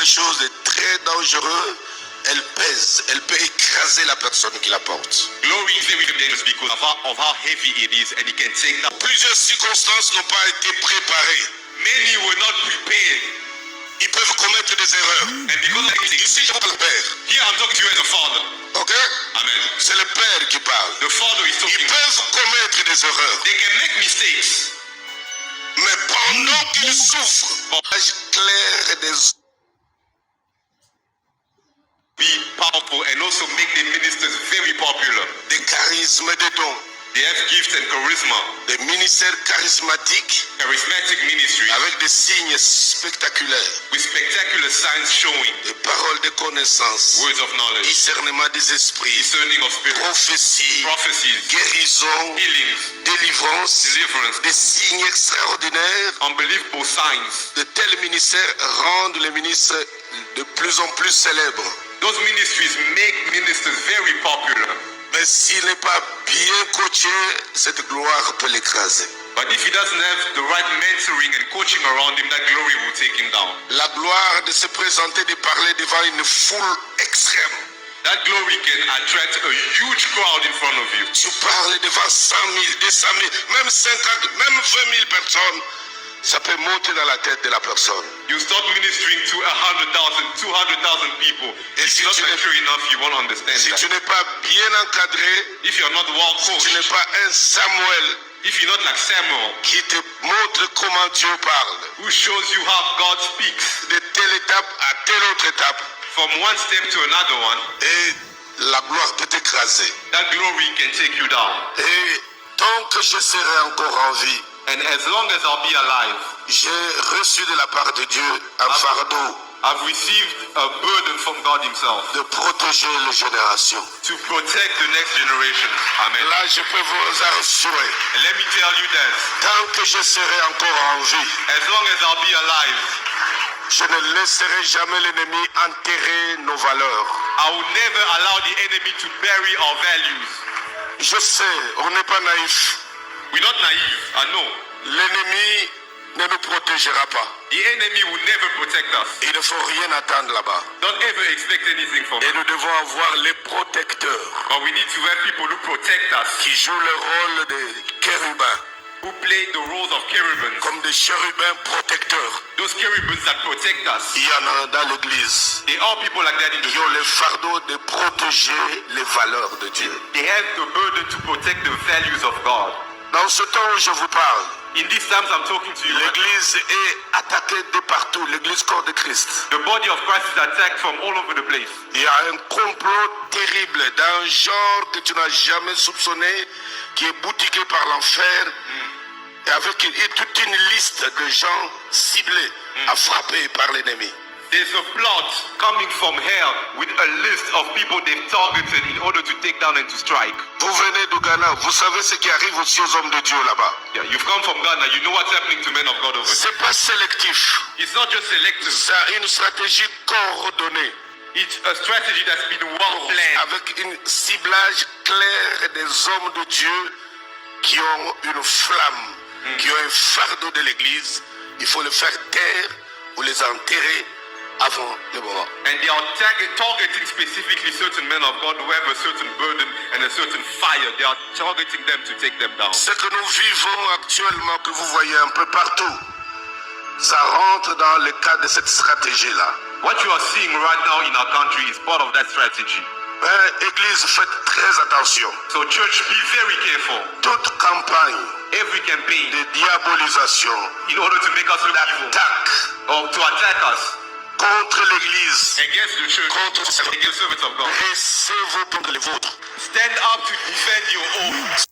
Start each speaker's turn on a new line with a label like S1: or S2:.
S1: quelque chose de très dangereux, elle pèse, elle peut écraser la personne qui la porte.
S2: Glory is very dangerous because of how heavy it is, and it can take down.
S1: Plusieurs circonstances n'ont pas été préparées.
S2: Many were not prepared,
S1: Ils peuvent commettre des erreurs.
S2: and because of this,
S1: Ici, je parle au Père.
S2: here I'm talking to you as a father.
S1: Ok?
S2: Amen.
S1: C'est le Père qui parle.
S2: The father is
S1: Ils
S2: talking.
S1: peuvent commettre des erreurs.
S2: They can make mistakes,
S1: Mais pendant qu'ils souffrent, l'image claire des
S2: be powerful, and also make the ministers very popular.
S1: des charismes, des dons,
S2: They have gifts and charisma,
S1: des ministères charismatiques
S2: charismatic ministry
S1: avec des signes spectaculaires,
S2: with spectacular signs showing,
S1: des paroles de connaissance,
S2: words of knowledge,
S1: discernement des esprits,
S2: discerning of spirits,
S1: prophétie,
S2: prophecies,
S1: guérison,
S2: healings,
S1: délivrance,
S2: deliverance,
S1: des signes extraordinaires.
S2: unbelievable signs.
S1: De tels ministères rendent les ministres de plus en plus célèbres.
S2: Those ministries make ministers very popular.
S1: Mais s'il n'est pas bien coaché, cette gloire peut l'écraser.
S2: But if he doesn't have the right mentoring and coaching around him, that glory will take him down.
S1: La gloire de se présenter, de parler devant une foule extrême.
S2: That glory can attract a huge crowd in front of you.
S1: Tu parles devant 100 000, 200 000, même 50, même 20 000 personnes. Ça peut monter dans la tête de la personne.
S2: You start ministering to 100,000, 200,000 people.
S1: Et
S2: If
S1: si
S2: you're
S1: tu
S2: not
S1: n'es-
S2: mature enough, you won't understand
S1: Si tu
S2: that.
S1: n'es pas bien encadré,
S2: If you're not well
S1: si tu n'es
S2: coached,
S1: pas un Samuel
S2: if you're not like Samuel,
S1: qui te montre comment Dieu parle,
S2: who shows you how God speaks
S1: de telle étape à telle autre étape,
S2: from one step to another one,
S1: et la gloire peut t'écraser.
S2: that glory can take you down.
S1: Et tant que je serai encore en vie,
S2: And as long as I'll be alive,
S1: j'ai reçu de la part de Dieu un fardeau
S2: I've received a burden from God Himself
S1: de protéger les générations.
S2: to protect the next generation. Amen.
S1: Là, je peux vous assurer,
S2: And let me tell you that
S1: tant que je serai encore en vie,
S2: as long as I'll be alive,
S1: je ne laisserai jamais l'ennemi enterrer nos valeurs.
S2: I will never allow the enemy to bury our values.
S1: Je sais, on n'est pas naïf.
S2: We're not naive, I know.
S1: L'ennemi ne nous protégera pas.
S2: The enemy will never protect us.
S1: Il ne faut rien attendre là-bas.
S2: Don't ever expect anything from
S1: Et
S2: us.
S1: nous devons avoir les protecteurs
S2: But we need to have people who protect us,
S1: qui jouent le rôle des chérubins,
S2: who play the roles of cherubims.
S1: comme des chérubins protecteurs.
S2: Those cherubims that protect us.
S1: Il y en a dans l'église.
S2: They are people like that in the
S1: Qui ont le fardeau de protéger les valeurs de Dieu.
S2: They have the burden to protect the values of God.
S1: Dans ce temps où je vous parle,
S2: In these times I'm talking to you,
S1: l'église est attaquée de partout, l'église corps de Christ.
S2: the body of Christ is attacked from all over the place.
S1: Il y a un complot terrible d'un genre que tu n'as jamais soupçonné, qui est boutiqué par l'enfer, et avec toute une liste de gens ciblés à frapper par l'ennemi.
S2: There's a plot coming from hell with a list of people they've targeted in order to take down and to strike.
S1: Vous venez du Ghana, vous savez ce qui arrive aussi aux hommes de Dieu là-bas.
S2: Yeah, you've come from Ghana, you know what's happening to men of God over there.
S1: C'est pas sélectif,
S2: It's not just selective,
S1: c'est une stratégie coordonnée,
S2: it's a strategy that's been well planned.
S1: avec un ciblage clair des hommes de Dieu qui ont une flamme, qui ont un fardeau de l'église. Il faut le faire taire ou les enterrer avant le moment.
S2: And they are targeting specifically certain men of God who have a certain burden and a certain fire. They are targeting them to take them down.
S1: Ce que nous vivons actuellement, que vous voyez un peu partout, ça rentre dans le cadre de cette stratégie-là.
S2: What you are seeing right now in our country is part of that strategy.
S1: Mais, Église, faites très attention.
S2: So church, be very careful.
S1: Toute campagne
S2: Every campaign
S1: de diabolisation,
S2: in order to make us look evil
S1: d'attaque
S2: or to attack us
S1: contre l'Église,
S2: against the church,
S1: contre
S2: against servants of God.
S1: laissez-vous prendre les vôtres.
S2: Stand up to defend your own.